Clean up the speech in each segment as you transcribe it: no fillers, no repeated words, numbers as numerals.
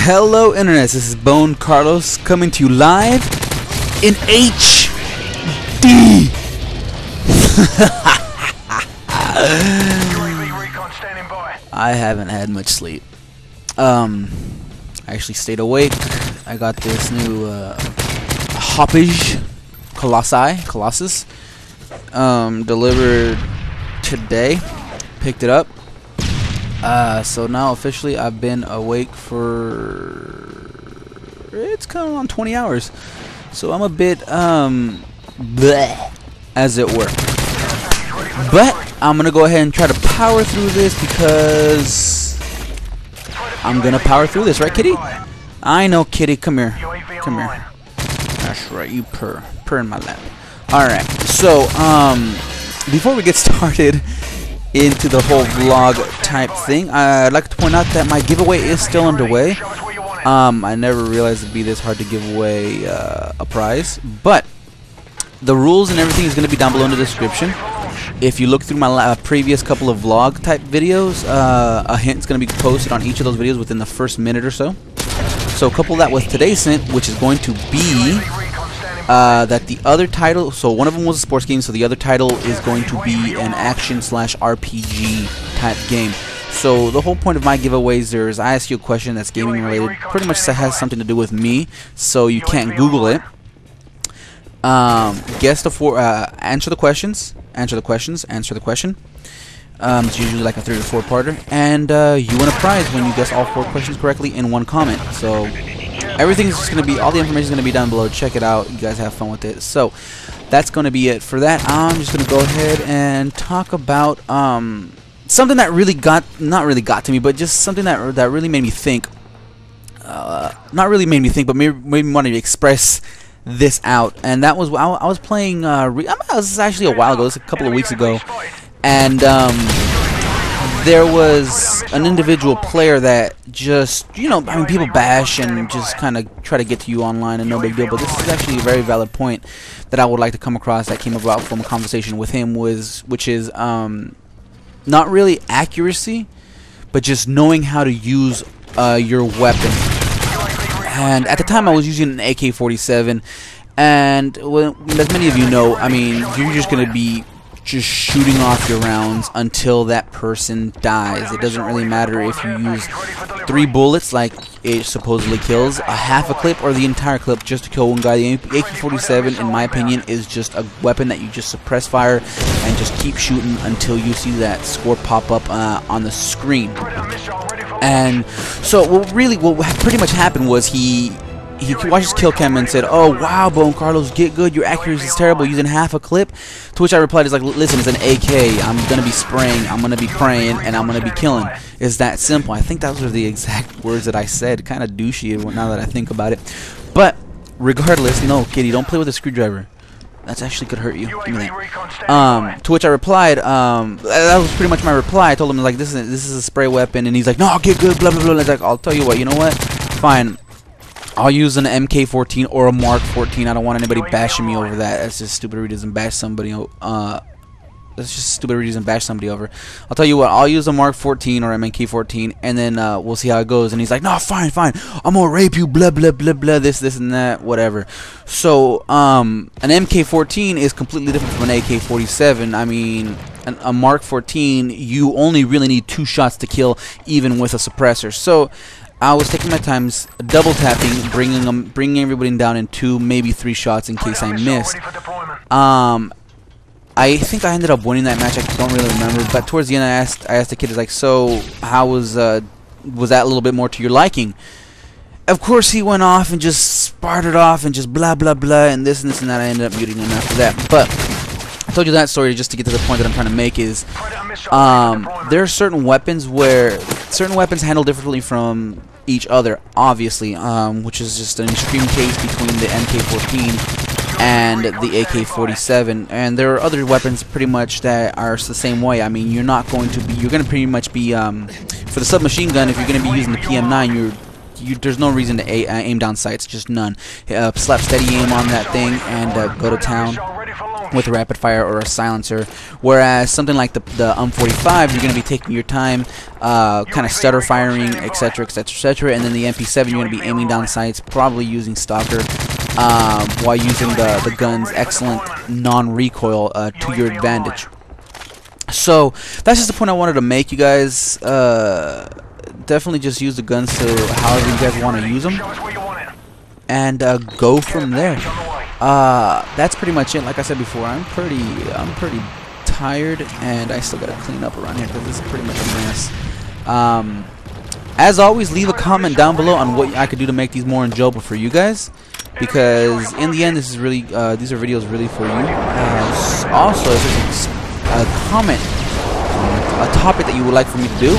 Hello Internet, this is BoneCarlos coming to you live in HD. I haven't had much sleep. I actually stayed awake. I got this new Hoppage Colossus delivered today. Picked it up. So now officially I've been awake for, it's kind of on 20 hours. So I'm a bit bleh, as it were. But I'm gonna go ahead and try to power through this because I'm gonna power through this, right, Kitty? I know, Kitty. Come here. Come here. That's right. You purr in my lap. All right. So before we get started into the whole vlog type thing, I'd like to point out that my giveaway is still underway. I never realized it'd be this hard to give away a prize, but the rules and everything is going to be down below in the description. If you look through my previous couple of vlog type videos, a hint is going to be posted on each of those videos within the first minute or so. So couple that with today's hint, which is going to be that the other title, so one of them was a sports game, so the other title is going to be an action/RPG type game. So the whole point of my giveaways is I ask you a question that's gaming related, pretty much has something to do with me, so you can't Google it. Guess the answer the questions, answer the question. It's usually like a 3 or 4 parter, and you win a prize when you guess all 4 questions correctly in one comment. So everything's just going to be, all the information is going to be down below. Check it out. You guys have fun with it. So that's going to be it for that. I'm just going to go ahead and talk about something that really not really got to me, but just something that really made me think. Not really made me think, but made me want to express this out. And that was, I was playing, it was actually a while ago. It was a couple of weeks ago. And there was an individual player that just, you know, I mean, people bash and just kind of try to get to you online and no big deal. But this is actually a very valid point that I would like to come across that came about from a conversation with him, which is not really accuracy, but just knowing how to use your weapon. And at the time I was using an AK-47, and well, as many of you know, I mean, you're just going to be just shooting off your rounds until that person dies. It doesn't really matter if you use 3 bullets like it supposedly kills, a half a clip or the entire clip just to kill one guy. The AK-47, in my opinion, is just a weapon that you just suppress fire and just keep shooting until you see that score pop up on the screen. And so what pretty much happened was he watched his kill cam and said, "Oh wow, BoneCarlos, get good. Your accuracy is terrible using half a clip." To which I replied, "Is like, listen, it's an AK. I'm gonna be spraying, I'm gonna be praying, and I'm gonna be killing. It's that simple." I think those were the exact words that I said. Kind of douchey now that I think about it. But regardless, no, Kitty, don't play with a screwdriver. That's actually could hurt you. Give me that. To which I replied, that was pretty much my reply. I told him like, this is a spray weapon, and he's like, "No, get good, blah blah blah." And I was like, "I'll tell you what. You know what? Fine. I'll use an MK14 or a Mark 14. I don't want anybody bashing me over that. That's just stupid reason. Bash somebody. That's just stupid reason. Bash somebody over. I'll tell you what. I'll use a Mark 14 or MK14, and then we'll see how it goes." And he's like, "No, fine. I'm gonna rape you. Blah blah blah blah. This and that. Whatever." So an MK14 is completely different from an AK-47. I mean, a Mark 14, you only really need 2 shots to kill, even with a suppressor. So I was taking my times, double tapping, bringing everybody down in 2, maybe 3 shots in case I missed. I think I ended up winning that match. I don't really remember, but towards the end, I asked the kid, like, "So how was that a little bit more to your liking?" Of course, he went off and just sparted off and just blah blah blah and this and that. I ended up muting him after that, but I told you that story just to get to the point that I'm trying to make is there are certain weapons where certain weapons handle differently from each other, obviously, which is just an extreme case between the MK14 and the AK-47. And there are other weapons pretty much that are the same way. I mean, you're going to pretty much be for the submachine gun, if you're going to be using the PM9, there's no reason to aim down sights, just none. Slap steady aim on that thing and go to town. with a rapid fire or a silencer, whereas something like the 45, you're going to be taking your time, kind of stutter firing, etc, etc, etc, and then the MP7, you're going to be aiming down sights, probably using stalker, while using the gun's excellent non-recoil to your advantage. So that's just the point I wanted to make, you guys. Definitely just use the guns to however you guys want to use them, and go from there. That's pretty much it. Like I said before, I'm pretty tired, and I still gotta clean up around here because this is pretty much a mess. As always, leave a comment down below on what I could do to make these more enjoyable for you guys, because in the end, this is really these are videos really for you. Also, if there's a comment, a topic that you would like for me to do,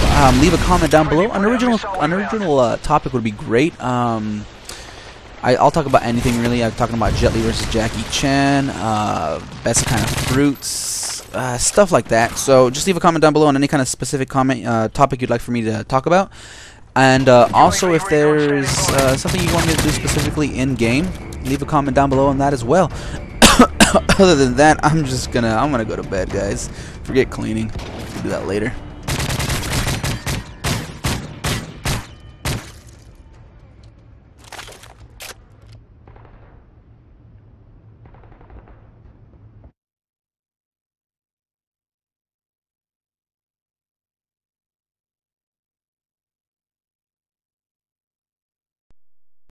leave a comment down below. An original topic would be great. I'll talk about anything really. I'm talking about Jet Li versus Jackie Chan, best kind of fruits, stuff like that. So just leave a comment down below on any kind of specific topic you'd like for me to talk about. And also, if there's something you want me to do specifically in game, leave a comment down below on that as well. Other than that, I'm gonna go to bed, guys. Forget cleaning. We'll do that later.